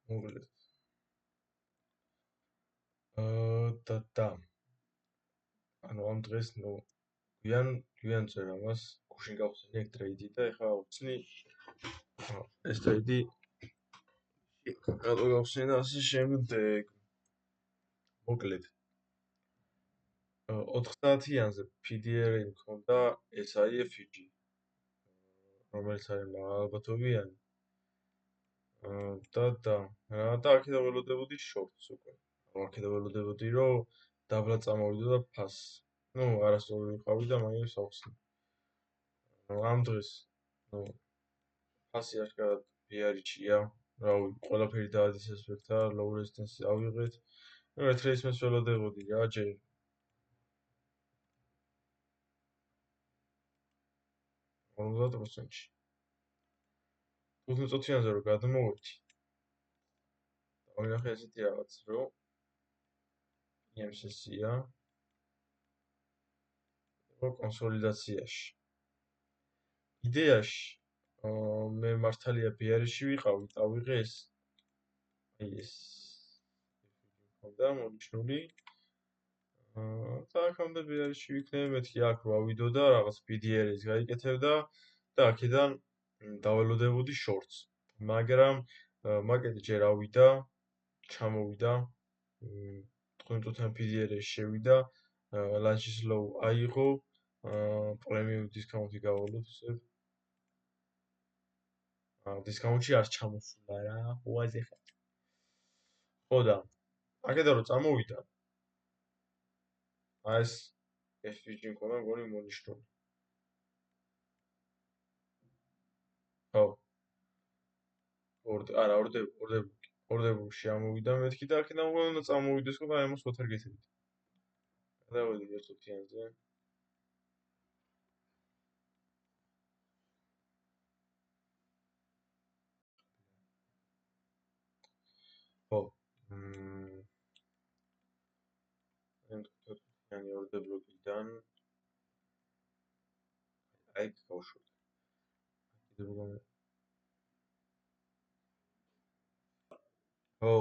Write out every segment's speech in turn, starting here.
მოკლედ. და ანუ ამ დღეს გვიან წერ ამას გუშინ გავხსენი ეგ ტრეიდი და ეხლა ვწნი ეს ტრეიდი რატო გავხსენი და ასე შემდეგ. მოკლედ 4 საათიანზე PDR-ი მქონდა SIFG, რომელიც არის მაღალბათობიანი. და აქედან ველოდებოდი შორტს უკვე. აქედან ველოდებოდი, რომ დაბლა წამოვიდო და ფას. არასწორი ვიყავი და მაგას ავხსნი. ამ დღეს, ფასი აშკარად ბიარიჩია. რავი, ყველაფერი დაადის ესპექტა, low resistance ავიღეთ. retracement ველოდებოდი რა, ჯერ 50%-ში. 15 წუთიანზე რომ გადმოვედი. დავინახე ესეთი რაღაც, რომ EMC-ია კონსოლიდაციაში. იდეაში მე მართალია ბიარიში ვიყავი, დავიღე ეს და მონიშნული და აქამდე ბიარიში ვიქნები, მეთქი აქ ვავიდო და რაღაც PDR-ის გაიკეთებდა და აქედან დაველოდებოდი შორტს. მაგრამ მაკეტი ჯერ ავიდა, ჩამოვიდა, 15 წუთიან PDR-ში შევიდა, ლანჩის ლოუ აიღო, პრემიუმ დისკაუნტი გავალოთ ისე. დისკაუნტში არ ჩამოსულა რა, უაზე ხარ. ხო და აქედან რომ წამოვიდა, ეს FPG მქონდა მგონი მონიშნული. ხო. ორდებულში ამოვიდა მეთქი და აქედან უნდა წამოვიდეს, და ამას ვათარგეთებით. გადავედი 1 წუთიანზე. ხო. ანუ ორდებულიდან აი გავშვი. ხო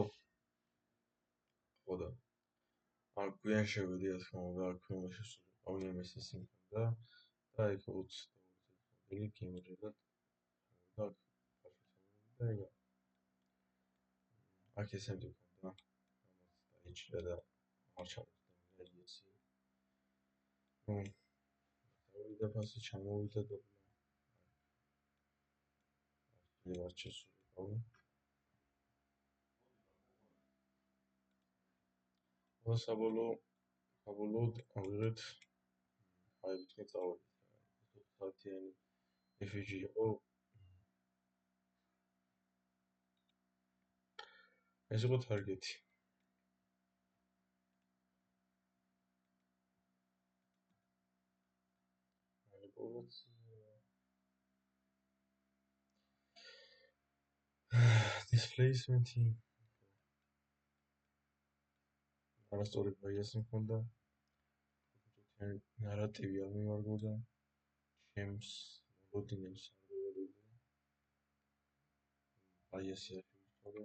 და არ გვიან შევედი, რა თქმა უნდა, აქ უნდა შესულიყავი MSS მქონდა და იქ 20 გემრიელად და ეგა აქ ესეთი მქონდა, ამას დაიჭირა და არ ჩამოვიდა ისე. დავიდა ფასი ჩამოვიდა და არ შესულიყავი. საბოლოოდ ავიღეთ აი ვთქვი წავედით. 20 საათიანი FPG იყო. ეს იყო თარგეტი. Displacement-ი არასწორი ბაიასი მქონდა. ნარატივი არ მიმარგოდა. ჩემს ლოდინებს არ ველოდებოდა. ბაიასი არ მქონდა.